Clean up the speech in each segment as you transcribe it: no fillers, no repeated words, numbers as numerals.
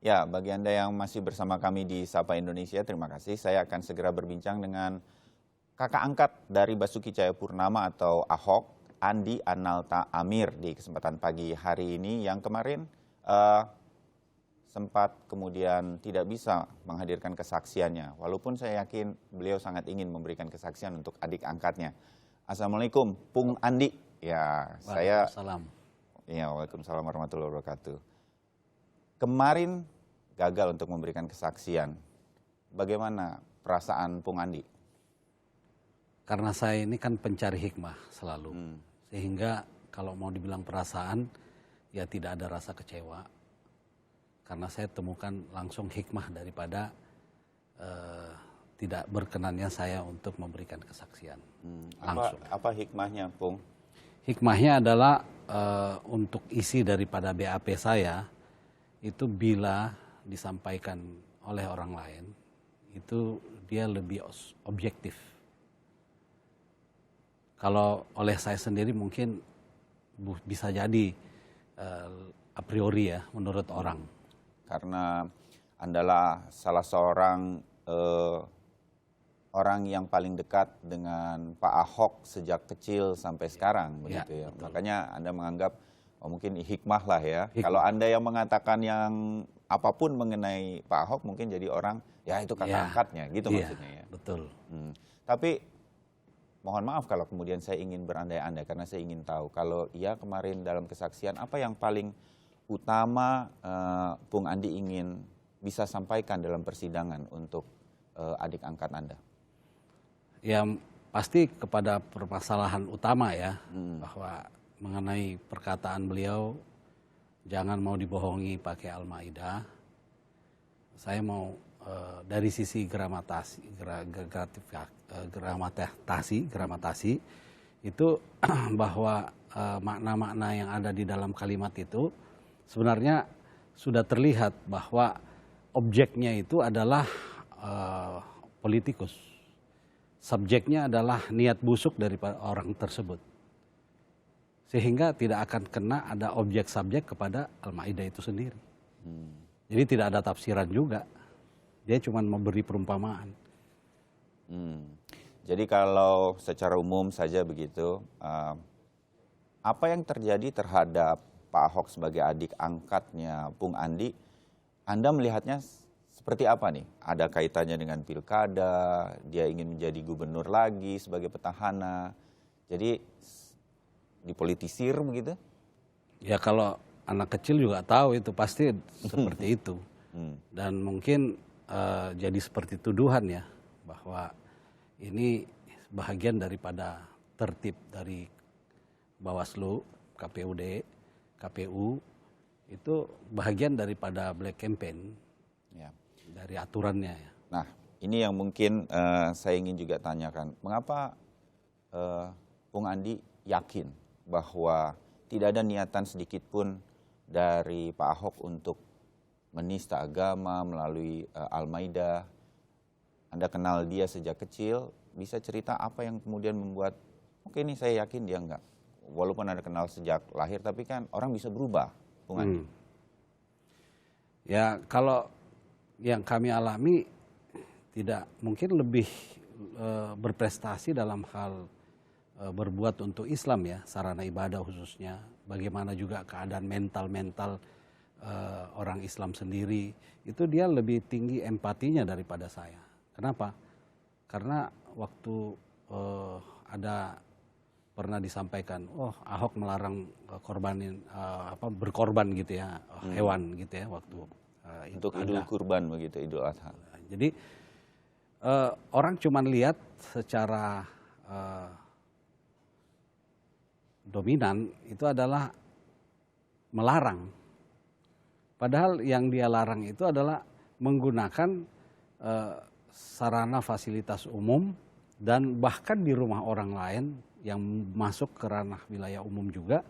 Ya, bagi Anda yang masih bersama kami di Sapa Indonesia, terima kasih. Saya akan segera berbincang dengan kakak angkat dari Basuki Cahayapurnama atau Ahok, Andi Analta Amir, di kesempatan pagi hari ini yang kemarin eh, sempat kemudian tidak bisa menghadirkan kesaksiannya. Walaupun saya yakin beliau sangat ingin memberikan kesaksian untuk adik angkatnya. Assalamualaikum, Pung Andi. Ya, Waalaikumsalam. Waalaikumsalam warahmatullahi wabarakatuh. Kemarin gagal untuk memberikan kesaksian. Bagaimana perasaan Pung Andi? Karena saya ini kan pencari hikmah selalu. Sehingga kalau mau dibilang perasaan, ya tidak ada rasa kecewa. Karena saya temukan langsung hikmah daripada tidak berkenannya saya untuk memberikan kesaksian. Langsung. Apa hikmahnya, Pung? Hikmahnya adalah untuk isi daripada BAP saya, itu bila disampaikan oleh orang lain, itu dia lebih objektif. Kalau oleh saya sendiri mungkin bisa jadi a priori ya menurut orang. Karena Andalah salah seorang orang yang paling dekat dengan Pak Ahok sejak kecil sampai sekarang, begitu ya. Betul. Makanya Anda menganggap mungkin hikmah lah ya. Kalau Anda yang mengatakan yang apapun mengenai Pak Ahok, mungkin jadi orang ya itu kakak angkatnya, gitu maksudnya ya. Betul. Tapi mohon maaf kalau kemudian saya ingin berandai-andai karena saya ingin tahu kalau ia kemarin dalam kesaksian apa yang paling utama Pung Andi ingin bisa sampaikan dalam persidangan untuk adik angkat Anda? Ya pasti kepada permasalahan utama ya, bahwa mengenai perkataan beliau, jangan mau dibohongi pakai Al-Maidah. Saya mau dari sisi gramatasi itu bahwa makna-makna yang ada di dalam kalimat itu sebenarnya sudah terlihat bahwa objeknya itu adalah politikus. Subjeknya adalah niat busuk dari orang tersebut. Sehingga tidak akan kena ada objek subjek kepada Al-Maidah itu sendiri. Jadi tidak ada tafsiran juga. Dia cuma memberi perumpamaan. Jadi kalau secara umum saja begitu, apa yang terjadi terhadap Pak Ahok sebagai adik angkatnya Pung Andi, Anda melihatnya seperti apa nih? Ada kaitannya dengan pilkada, dia ingin menjadi gubernur lagi sebagai petahana. Jadi dipolitisir begitu? Ya kalau anak kecil juga tahu itu pasti seperti itu. Dan mungkin jadi seperti tuduhan ya, bahwa ini bahagian daripada tertib dari Bawaslu, KPUD, KPU, itu bahagian daripada black campaign, ya, dari aturannya ya. Nah ini yang mungkin saya ingin juga tanyakan, mengapa Pung Andi yakin bahwa tidak ada niatan sedikit pun dari Pak Ahok untuk menista agama melalui Al-Maidah? Anda kenal dia sejak kecil, bisa cerita apa yang kemudian membuat, oke ini saya yakin dia enggak. Walaupun Anda kenal sejak lahir, tapi kan orang bisa berubah, Pung Andi. Ya kalau yang kami alami tidak mungkin lebih berprestasi dalam hal berbuat untuk Islam ya, sarana ibadah khususnya. Bagaimana juga keadaan mental orang Islam sendiri, itu dia lebih tinggi empatinya daripada saya. Kenapa? Karena waktu ada pernah disampaikan, Ahok melarang berkorban gitu ya, hewan gitu ya waktu untuk Idul Kurban begitu, Idul Adha. Jadi orang cuma lihat secara dominan itu adalah melarang. Padahal yang dia larang itu adalah menggunakan sarana fasilitas umum dan bahkan di rumah orang lain yang masuk ke ranah wilayah umum juga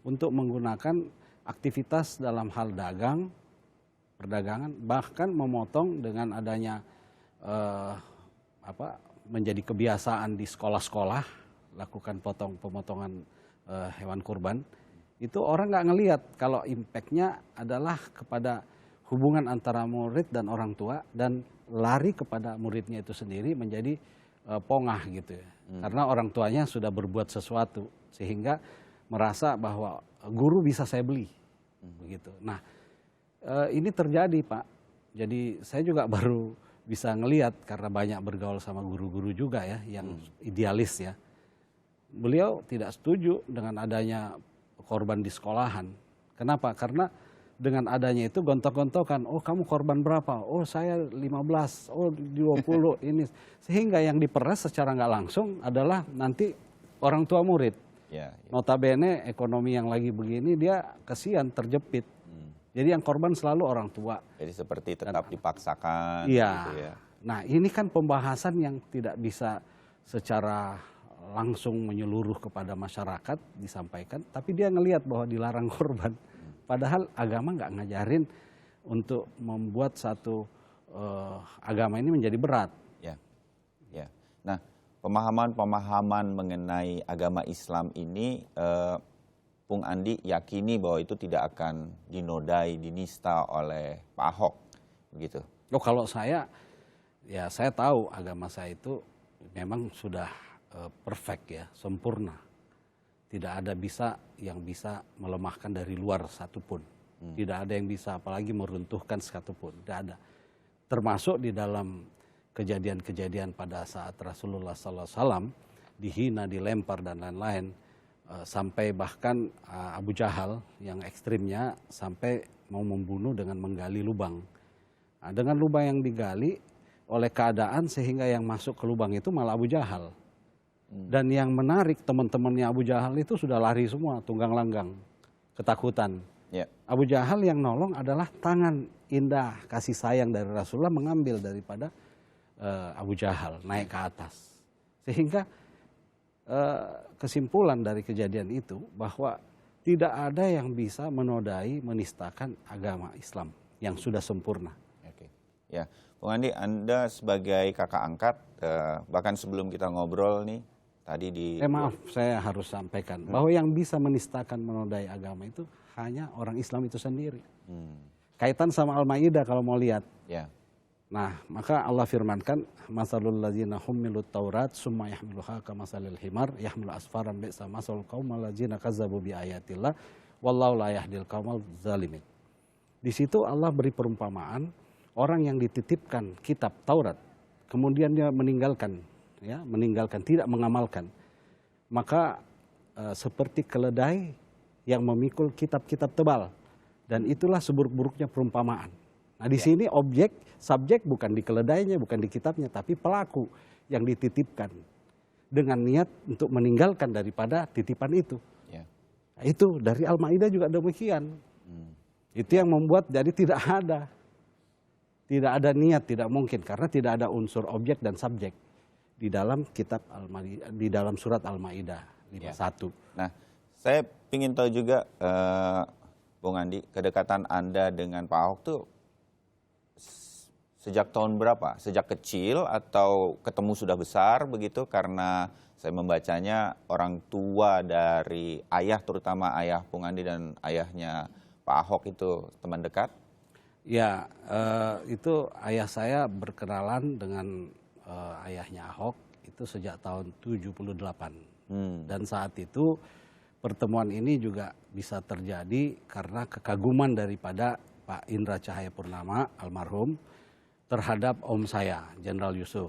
untuk menggunakan aktivitas dalam hal dagang, perdagangan, bahkan memotong dengan adanya menjadi kebiasaan di sekolah-sekolah lakukan pemotongan hewan kurban. Itu orang nggak ngelihat kalau impactnya adalah kepada hubungan antara murid dan orang tua dan lari kepada muridnya itu sendiri menjadi pongah gitu ya. Karena orang tuanya sudah berbuat sesuatu sehingga merasa bahwa guru bisa saya beli begitu. Nah, ini terjadi Pak. Jadi saya juga baru bisa ngelihat karena banyak bergaul sama guru-guru juga ya yang idealis ya. Beliau tidak setuju dengan adanya korban di sekolahan. Kenapa? Karena dengan adanya itu gontok-gontokan, oh kamu korban berapa? Oh saya 15, oh 20 ini. Sehingga yang diperas secara nggak langsung adalah nanti orang tua murid. Ya, ya. Notabene ekonomi yang lagi begini dia kesian terjepit. Jadi yang korban selalu orang tua. Jadi seperti tetap dipaksakan. Iya. Gitu ya. Nah ini kan pembahasan yang tidak bisa secara langsung menyeluruh kepada masyarakat disampaikan. Tapi dia ngelihat bahwa dilarang korban. Padahal agama nggak ngajarin untuk membuat satu agama ini menjadi berat. Ya, ya. Nah, pemahaman-pemahaman mengenai agama Islam ini, Bung Andi yakini bahwa itu tidak akan dinodai, dinista oleh Pak Ahok, begitu? Oh, kalau saya, ya saya tahu agama saya itu memang sudah perfect ya, sempurna. Tidak ada yang bisa melemahkan dari luar satupun. Tidak ada yang bisa apalagi meruntuhkan satupun. Tidak ada. Termasuk di dalam kejadian-kejadian pada saat Rasulullah SAW dihina, dilempar dan lain-lain. Sampai bahkan Abu Jahal yang ekstrimnya sampai mau membunuh dengan menggali lubang. Nah, dengan lubang yang digali oleh keadaan sehingga yang masuk ke lubang itu malah Abu Jahal. Dan yang menarik teman-temannya Abu Jahal itu sudah lari semua, tunggang langgang, ketakutan. Ya. Abu Jahal yang nolong adalah tangan indah kasih sayang dari Rasulullah mengambil daripada Abu Jahal naik ke atas. Sehingga kesimpulan dari kejadian itu bahwa tidak ada yang bisa menodai, menistakan agama Islam yang sudah sempurna. Oke. Ya, Bung Andi, Anda sebagai kakak angkat, bahkan sebelum kita ngobrol nih, tadi di... Maaf, saya harus sampaikan bahwa yang bisa menistakan, menodai agama itu hanya orang Islam itu sendiri. Kaitan sama Al-Maidah kalau mau lihat. Ya. Nah, maka Allah firmankan, masalul ladzina hummilut taurat summa yahmiluha kamasalil himar yahmilu asfaran bi'sa masalul qaumal ladzina kazzabu bi ayatillah wallahu la yahdil qaumal zalimin. Di situ Allah beri perumpamaan orang yang dititipkan kitab Taurat kemudian dia meninggalkan tidak mengamalkan, maka seperti keledai yang memikul kitab-kitab tebal, dan itulah seburuk-buruknya perumpamaan. Nah di sini subjek bukan di keledainya, bukan di kitabnya, tapi pelaku yang dititipkan dengan niat untuk meninggalkan daripada titipan itu. Ya. Nah, itu dari Al-Maidah juga demikian. Itu yang membuat jadi tidak ada niat, tidak mungkin karena tidak ada unsur objek dan subjek di dalam kitab di dalam surat Al-Maidah 51. Nah, saya ingin tahu juga, Bung Andi, kedekatan Anda dengan Pak Ahok tuh sejak tahun berapa? Sejak kecil atau ketemu sudah besar begitu? Karena saya membacanya orang tua dari ayah, terutama ayah Bung Andi dan ayahnya Pak Ahok itu teman dekat? Ya, itu ayah saya berkenalan dengan ayahnya Ahok itu sejak tahun 78. Dan saat itu pertemuan ini juga bisa terjadi karena kekaguman daripada Pak Indra Cahayapurnama almarhum terhadap om saya, Jenderal Yusuf,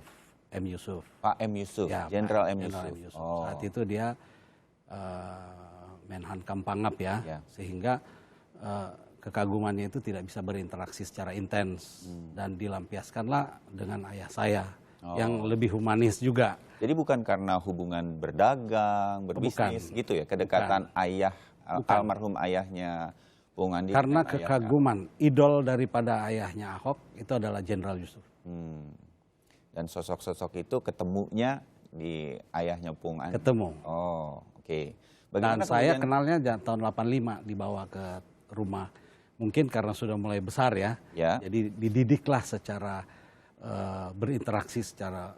M. Yusuf. Pak M. Yusuf, Ya, Jenderal M. Jenderal Yusuf. Oh. Saat itu dia Menhan Kampangap ya. Sehingga kekagumannya itu tidak bisa berinteraksi secara intens dan dilampiaskanlah dengan ayah saya yang lebih humanis juga. Jadi bukan karena hubungan berdagang, berbisnis gitu ya, kedekatan ayah almarhum ayahnya Bung Andi. Karena kekaguman, idol daripada ayahnya Ahok itu adalah Jenderal Yusuf. Dan sosok-sosok itu ketemunya di ayahnya Bung Andi. Ketemu. Oh, oke. Dan saya kenalnya tahun 85 dibawa ke rumah. Mungkin karena sudah mulai besar ya. Jadi dididiklah secara berinteraksi secara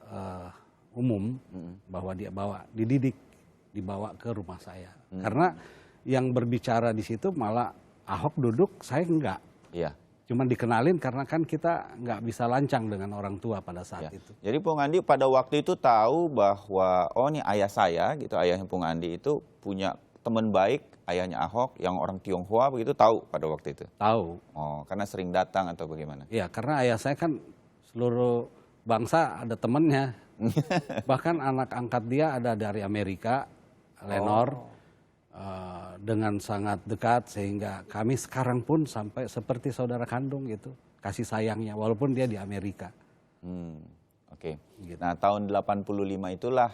umum bahwa dibawa ke rumah saya. Karena yang berbicara di situ malah Ahok duduk, saya enggak. Iya. Cuman dikenalin karena kan kita nggak bisa lancang dengan orang tua pada saat Ya. itu. Jadi Pung Andi pada waktu itu tahu bahwa oh ini ayah saya gitu, ayahnya Pung Andi itu punya teman baik, ayahnya Ahok yang orang Tionghoa begitu, tahu pada waktu itu. Tahu. Oh, karena sering datang atau bagaimana? Ya, karena ayah saya kan seluruh bangsa ada temennya. Bahkan anak angkat dia ada dari Amerika, Lenor, dengan sangat dekat sehingga kami sekarang pun sampai seperti saudara kandung gitu, kasih sayangnya walaupun dia di Amerika. Oke. Gitu. Nah, tahun 85 itulah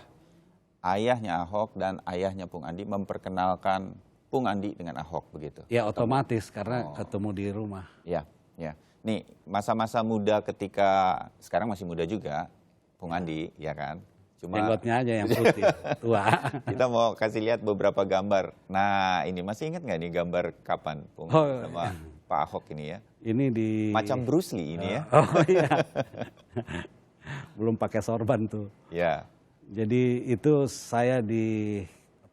ayahnya Ahok dan ayahnya Pung Andi memperkenalkan Pung Andi dengan Ahok begitu. Ya otomatis karena ketemu di rumah. Ya, ya. Nih, masa-masa muda ketika sekarang masih muda juga Pung Andi, ya kan? Cuma Jenggotnya aja yang putih, tua. kita mau kasih lihat beberapa gambar. Nah, ini masih ingat nggak nih gambar kapan Pung sama Pak Ahok ini ya? Ini di Macam Bruce Lee ini ya? Oh iya. Belum pakai sorban tuh. Ya. Jadi itu saya di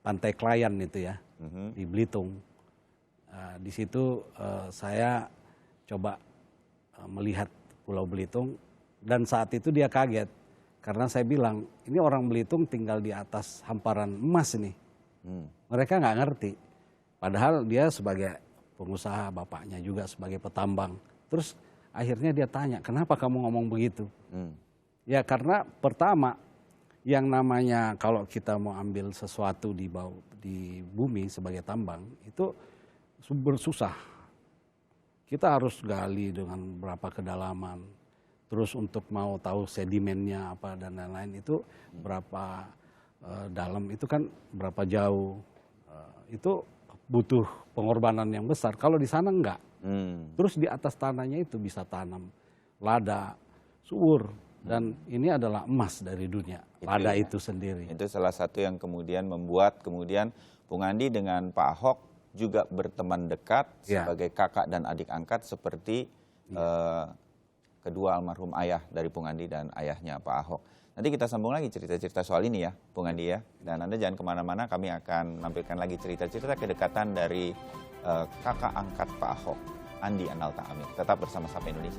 Pantai Klayan itu ya, di Belitung. Di situ saya coba melihat Pulau Belitung dan saat itu dia kaget karena saya bilang ini orang Belitung tinggal di atas hamparan emas nih. Mereka nggak ngerti. Padahal dia sebagai pengusaha, bapaknya juga sebagai petambang. Terus akhirnya dia tanya, kenapa kamu ngomong begitu? Ya karena pertama yang namanya kalau kita mau ambil sesuatu di bumi sebagai tambang itu susah. Kita harus gali dengan berapa kedalaman. Terus untuk mau tahu sedimennya apa dan lain-lain itu berapa dalam, itu kan berapa jauh. Itu butuh pengorbanan yang besar. Kalau di sana enggak. Terus di atas tanahnya itu bisa tanam lada, suur. Dan ini adalah emas dari dunia, lada itu sendiri. Itu salah satu yang kemudian membuat kemudian Pung Andi dengan Pak Ahok juga berteman dekat sebagai kakak dan adik angkat seperti kedua almarhum ayah dari Pung Andi dan ayahnya Pak Ahok. Nanti kita sambung lagi cerita-cerita soal ini ya Pung Andi ya. Dan Anda jangan kemana-mana, kami akan menampilkan lagi cerita-cerita kedekatan dari kakak angkat Pak Ahok, Andi Analta Amir. Tetap bersama Sapa Indonesia.